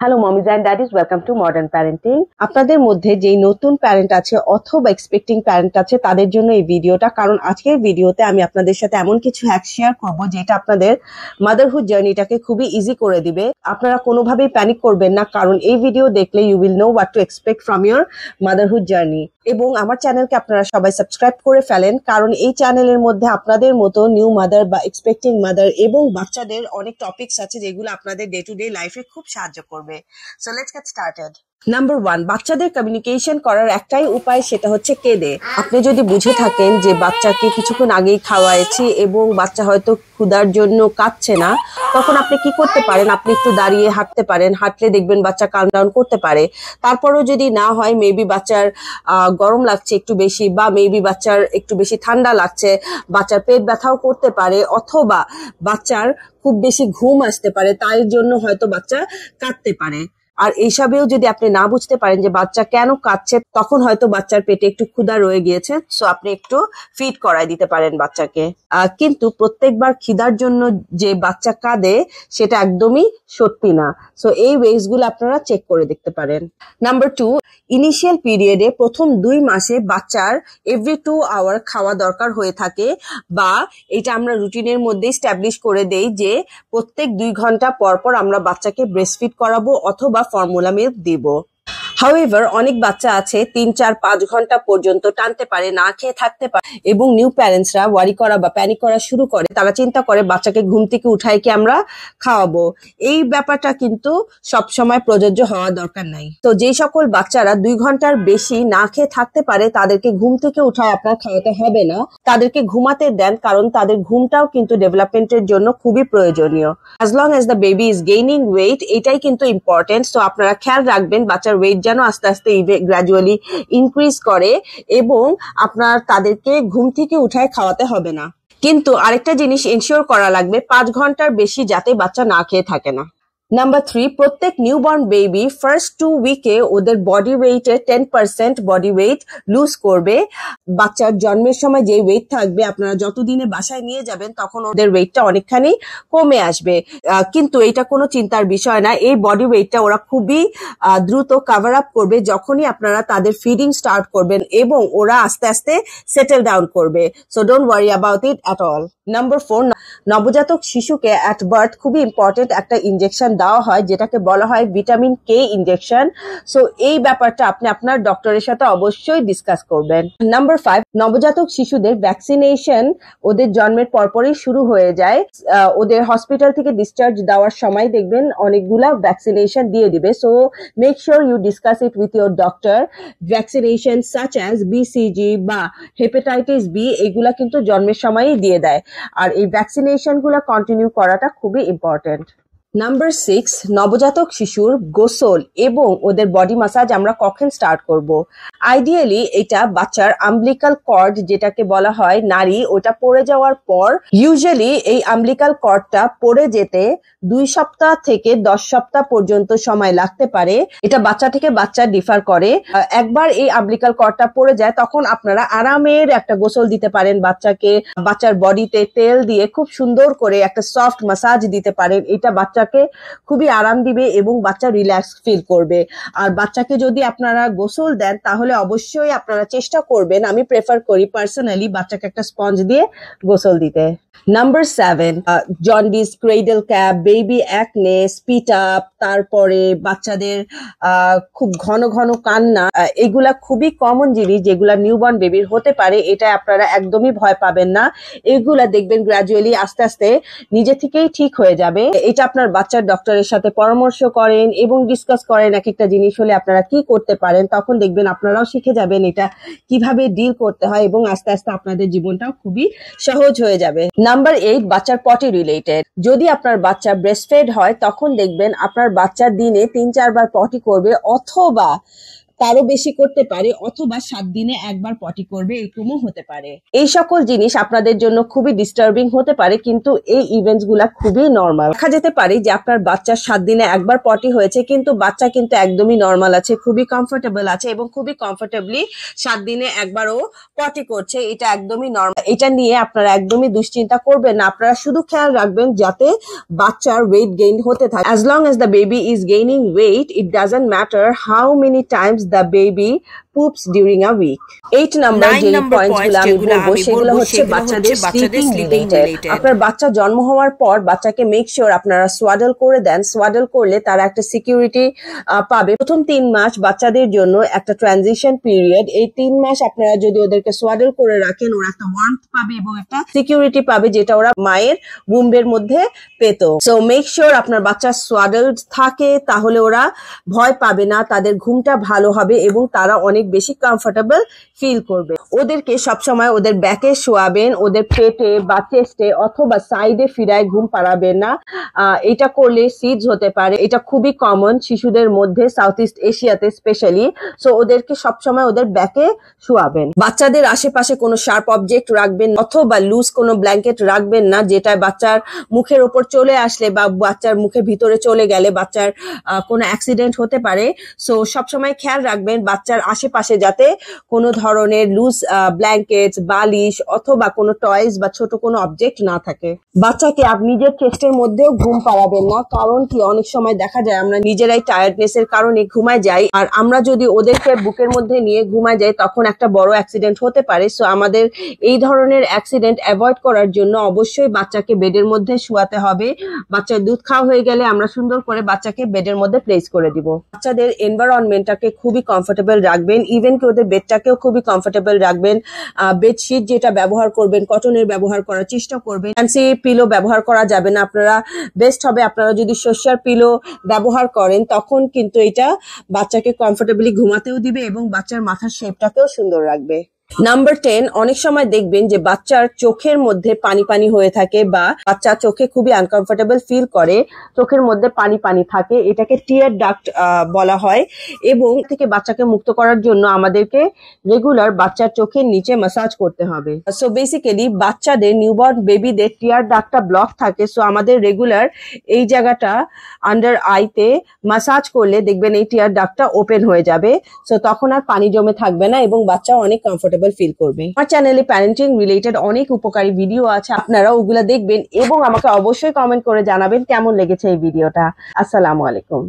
Hello mommies and daddies, welcome to modern parenting. আপনাদের মধ্যে যেই নতুন প্যারেন্ট আছে অথবা এক্সপেক্টিং প্যারেন্ট আছে তাদের জন্য এই ভিডিওটা, কারণ আজকের ভিডিওতে আমি আপনাদের সাথে এমন কিছু হ্যাক শেয়ার করব যেটা আপনাদের মাদারহুড জার্নিটাকে খুবই ইজি করে দিবে। আপনারা কোনোভাবেই প্যানিক করবেন না, কারণ এই ভিডিও দেখলে you will know what to expect from your motherhood journey. এবং আমার চ্যানেলকে আপনারা সবাই সাবস্ক্রাইব করে ফেলেন, কারণ এই চ্যানেলের মধ্যে আপনাদের মতো নিউ মাদার বা এক্সপেক্টিং মাদার এবং বাচ্চাদের অনেক টপিকস আছে যেগুলো আপনাদের ডে টু ডে লাইফে খুব সাহায্য করবে। So let's get started. Number 1, বাচ্চাদের কমিউনিকেশন করার একটাই উপায়, সেটা হচ্ছে কেঁদে। আপনি যদি বুঝে থাকেন যে বাচ্চাকে কিছুক্ষণ আগেই খাওয়াইছি এবং বাচ্চা হয়তো ক্ষুধার জন্য কাঁদছে না, তখন আপনি কি করতে পারেন, আপনি একটু দাঁড়িয়ে হাঁটতে পারেন। হাঁটলে দেখবেন বাচ্চা কাম ডাউন করতে পারে। তারপরেও যদি না হয়, মেবি বাচ্চার গরম লাগছে একটু বেশি, বা মেবি বাচ্চার একটু বেশি ঠান্ডা লাগছে, বাচ্চার পেট ব্যথাও করতে পারে, অথবা বাচ্চার খুব বেশি ঘুম আসতে পারে, তাই জন্য হয়তো বাচ্চা কাঁদতে পারে। আর এইসবেও যদি আপনি না বুঝতে পারেন যে বাচ্চা কেন কাঁদছে, তখন হয়তো বাচ্চার পেটে একটু ক্ষুধা রয়ে গিয়েছে, সো আপনি একটু ফিড করাই দিতে পারেন বাচ্চাকে। কিন্তু প্রত্যেকবার খিদার জন্য যে বাচ্চা কাঁদে সেটা একদমই সত্যি না। সো এই ওয়েজ গুলো আপনারা চেক করে দেখতে পারেন। নাম্বার 2, ইনিশিয়াল পিরিয়ডে প্রথম 2 মাসে বাচ্চার এভরি 2 আওয়ার খাওয়া দরকার হয়ে থাকে, বা এটা আমরা রুটিনের মধ্যে স্ট্যাবলিশ করে দেই যে প্রত্যেক 2 ঘন্টা পর পর আমরা বাচ্চাকে ব্রেস্টফিড করাবো অথবা ফর্মুলা মিল্ক দিব। হাউএভার অনেক বাচ্চা আছে 3, 4, 5 ঘন্টা পর্যন্ত টানতে পারে, না খেয়ে থাকতে পারে, এবং নিউ প্যারেন্টসরা ওয়ারি করা বা প্যানিক করা শুরু করে। তারা চিন্তা করে বাচ্চাকে ঘুম থেকে উঠাই কি আমরা খাওয়াবো। এই ব্যাপারটা কিন্তু সবসময় প্রযোজ্য হওয়া দরকার নাই। তো যে সকল বাচ্চারা 2 ঘন্টার বেশি না খেয়ে থাকতে পারে তাদেরকে ঘুম থেকে উঠায় আপনার খাওয়াতে হবে না, তাদেরকে ঘুমাতে দেন, কারণ তাদের ঘুমটাও কিন্তু ডেভেলপমেন্টের জন্য খুবই প্রয়োজনীয়। As long as the baby is gaining weight, এটাই কিন্তু ইম্পর্টেন্ট। সো আপনারা খেয়াল রাখবেন বাচ্চার ওয়েট যেন আস্তে আস্তে গ্র্যাজুয়ালি ইনক্রিজ করে, এবং আপনার তাদেরকে ঘুম থেকে উঠায় খাওয়াতে হবে না। কিন্তু আরেকটা জিনিস এনশিওর করা লাগবে, 5 ঘন্টার বেশি যাতে বাচ্চা না খেয়ে থাকে না। নাম্বার 3, প্রত্যেক নিউবর্ন বেবি ফার্স্ট 2 উইকে ওদের বডি ওয়েটে 10% বডি ওয়েট লুজ করবে। বাচ্চার জন্মের সময় যে ওয়েট থাকবে, আপনারা যতদিনে বাসায় নিয়ে যাবেন তখন ওদের ওয়েটটা অনেকখানি কমে আসবে। কিন্তু এটা কোনো চিন্তার বিষয় না। এই বডি ওয়েটটা ওরা খুবই দ্রুত কভার আপ করবে যখনই আপনারা তাদের ফিডিং স্টার্ট করবেন, এবং ওরা আস্তে আস্তে সেটেল ডাউন করবে। So don't worry about it at all. Number 4, নবজাতক শিশুকে অ্যাট বার্থ খুবই ইম্পর্টেন্ট একটা ইনজেকশন দেওয়া হয় যেটাকে বলা হয় ভিটামিন কে ইনজেকশন। সো এই ব্যাপারটা আপনি আপনার ডক্টরের সাথে অবশ্যই ডিসকাস করবেন। নাম্বার 5, নবজাতক শিশুদের ভ্যাকসিনেশন ওদের জন্মের পরপরই শুরু হয়ে যায়। ওদের হসপিটাল থেকে ডিসচার্জ দেওয়ার সময় দেখবেন অনেকগুলা ভ্যাকসিনেশন দিয়ে দিবে। So make sure you discuss it with your doctor. Vaccination such as BCG বা হেপাটাইটিস বি, এগুলা কিন্তু জন্মের সময়ই দিয়ে দেয়, আর এই ভ্যাকসিনেশন গুলো কন্টিনিউ করাটা খুবই ইম্পর্টেন্ট। নাম্বার 6, নবজাতক শিশুর গোসল এবং ওদের বডি মাসাজ আমরা কখন স্টার্ট করব। আইডিয়ালি এটা বাচ্চার আম্বলিকাল কর্ড যেটাকে বলা হয় নাড়ি, ওটা পড়ে যাওয়ার পর। ইউজুয়ালি এই আম্বলিকাল কর্ডটা পড়ে যেতে 2 সপ্তাহ থেকে 10 সপ্তাহ পর্যন্ত সময় লাগতে পারে। এটা বাচ্চা থেকে বাচ্চা ডিফার করে। একবার এই আম্বলিকাল কর্ডটা পড়ে যায় তখন আপনারা আরামের একটা গোসল দিতে পারেন বাচ্চাকে। বাচ্চার বডিতে তেল দিয়ে খুব সুন্দর করে একটা সফট মাসাজ দিতে পারেন। এটা বাচ্চাকে খুবই আরাম দিবে এবং বাচ্চা রিল্যাক্স ফিল করবে। আর বাচ্চাকে যদি আপনারা গোসল দেন তাহলে অবশ্যই আপনারা চেষ্টা করবেন, আমি প্রেফার করি পার্সোনালি, বাচ্চাকে একটা স্পঞ্জ দিয়ে গোসল দিতে। Number 7, jaundice, cradle cap, baby acne, স্পিট up, তারপরে বাচ্চাদের খুব ঘন ঘন কান্না, এগুলা খুবই কমন জিনিস যেগুলা নিউবর্ন বেবির হতে পারে। এটা আপনারা একদমই ভয় পাবেন না, এগুলা দেখবেন গ্র্যাজুয়ালি আস্তে আস্তে নিজে থেকেই ঠিক হয়ে যাবে। এটা আপনার বাচ্চার ডক্টরের সাথে পরামর্শ করেন এবং ডিসকাস করেন এক একটা জিনিস হলে আপনারা কি করতে পারেন, তখন দেখবেন আপনারাও শিখে যাবেন এটা কিভাবে ডিল করতে হয়, এবং আস্তে আস্তে আপনাদের জীবনটাও খুবই সহজ হয়ে যাবে। নাম্বার 8, বাচ্চার পটি রিলেটেড। যদি আপনার বাচ্চা ব্রেস্টফেড হয় তখন দেখবেন আপনার বাচ্চা দিনে 3-4 বার পটি করবে, অথবা তারও বেশি করতে পারে, অথবা 7 দিনে একবার পটি করবে, এরকমও হতে পারে। এই সকল জিনিস আপনাদের জন্য খুবই ডিস্টার্বিং হতে পারে, কিন্তু এই ইভেন্টস গুলা খুবই নর্মাল। দেখা যেতে পারে যে আপনার বাচ্চার 7 দিনে একবার পটি হয়েছে, কিন্তু বাচ্চা কিন্তু একদমই নর্মাল আছে, খুবই কমফোর্টেবল আছে এবং খুবই কমফোর্টেবলি 7 দিনে একবারও পটি করছে। এটা একদমই নর্মাল। এটা নিয়ে আপনারা একদমই দুশ্চিন্তা করবেন না। আপনারা শুধু খেয়াল রাখবেন যাতে বাচ্চার ওয়েট গেইন হতে থাকে। As long as the baby is gaining weight, it doesn't matter how many times the baby poops during a week. 8 number যে পয়েন্টসগুলো আমি বলবো সেগুলো হচ্ছে বাচ্চাদের স্লিপিং রিলেটেড। আপনার বাচ্চা জন্ম হওয়ার পর বাচ্চাকে মেক শিওর আপনারা সোয়াডল করে দেন। সোয়াডল করলে তারা একটা সিকিউরিটি পাবে। প্রথম 3 মাস বাচ্চাদের জন্য একটা ট্রানজিশন পিরিয়ড। এই 3 মাস আপনারা যদি ওদেরকে সোয়াডল করে রাখেন, ওরা একটা ওয়ার্মথ পাবে এবং একটা সিকিউরিটি পাবে, যেটা ওরা মায়ের বুম্বের মধ্যে পেত। সো মেক শিওর আপনার বাচ্চা সোয়াডল থাকে, তাহলে ওরা ভয় পাবে না, তাদের ঘুমটা ভালো হবে এবং তারা অনেক বেশি কমফোর্টেবল ফিল করবে। ওদেরকে সবসময় ওদের ব্যাকে শোয়াবেন, ওদের পেটে বা চেস্টে অথবা সাইডে ফিরায় ঘুম পাড়াবেন না। এটা করলে সিডস হতে পারে। এটা খুবই কমন শিশুদের মধ্যে, সাউথ ইস্ট এশিয়াতে স্পেশালি। সো ওদেরকে সবসময় ওদের ব্যাকে শোয়াবেন। বাচ্চাদের আশেপাশে কোনো শার্প অবজেক্ট রাখবেন অথবা লুজ কোনো ব্ল্যাঙ্কেট রাখবেন না, যেটা বাচ্চার মুখের ওপর চলে আসলে বা বাচ্চার মুখে ভিতরে চলে গেলে বাচ্চার কোনো অ্যাক্সিডেন্ট হতে পারে। সো সবসময় খেয়াল রাখবেন বাচ্চার আশেপাশে যাতে কোনো ধরনের লুজ ব্ল্যাঙ্কেট, বালিশ অথবা কোনো টয়েস বা ছোট কোনো অবজেক্ট না থাকে। বাচ্চাকে আপনি নিজের চেস্টের মধ্যেও ঘুম পাড়াবেন না, কারণ কি অনেক সময় দেখা যায় আমরা নিজেরাই টায়ার্ডনেস এর কারণে ঘুমায় যাই, আর আমরা যদি ওদেরকে বুকের মধ্যে নিয়ে ঘুমায় যাই তখন একটা বড় অ্যাক্সিডেন্ট হতে পারে। সো আমাদের এই ধরনের অ্যাক্সিডেন্ট অ্যাভয়েড করার জন্য অবশ্যই বাচ্চাকে বেডের মধ্যে শুয়াতে হবে। বাচ্চার দুধ খাওয়া হয়ে গেলে আমরা সুন্দর করে বাচ্চাকে বেডের মধ্যে প্লেস করে দিব। বাচ্চাদের এনভায়রনমেন্টটাকে খুবই কমফোর্টেবল রাখবেন, ইভেন কি ওদের বেডটাকেও খুবই কমফোর্টেবল রাখবেন। বেডশিট যেটা ব্যবহার করবেন কটনের ব্যবহার করার চেষ্টা করবেন। ফ্যান্সি পিলো ব্যবহার করা যাবে না। আপনারা বেস্ট হবে আপনারা যদি সরষার পিলো ব্যবহার করেন, তখন কিন্তু এটা বাচ্চাকে কমফোর্টেবলি ঘুমাতেও দিবে এবং বাচ্চার মাথার শেপটাকেও সুন্দর রাখবে। নাম্বার 10, অনেক সময় দেখবেন যে বাচ্চার চোখের মধ্যে পানি পানি হয়ে থাকে বা বাচ্চা চোখে খুবই আনকমফোর্টেবল ফিল করে, চোখের মধ্যে পানি পানি থাকে, এটাকে টিয়ার ডাক্ট বলা হয়। এবং থেকে বাচ্চাকে মুক্ত করার জন্য আমাদেরকে রেগুলার বাচ্চার চোখের নিচে ম্যাসাজ করতে হবে। সো বেসিক্যালি বাচ্চাদের নিউবর্ন বেবিদের টিয়ার ডাক্টটা ব্লক থাকে। সো আমাদের রেগুলার এই জায়গাটা আন্ডার আইতে ম্যাসাজ করলে দেখবেন এই টিয়ার ডাক্টটা ওপেন হয়ে যাবে। সো তখন আর পানি জমে থাকবে না এবং বাচ্চা অনেক কমফোর্টেবল ফিল করবে। আমার চ্যানেলে প্যারেন্টিং রিলেটেড অনেক উপকারী ভিডিও আছে, আপনারা ওগুলা দেখবেন এবং আমাকে অবশ্যই কমেন্ট করে জানাবেন কেমন লেগেছে এই ভিডিওটা। আসসালামু আলাইকুম।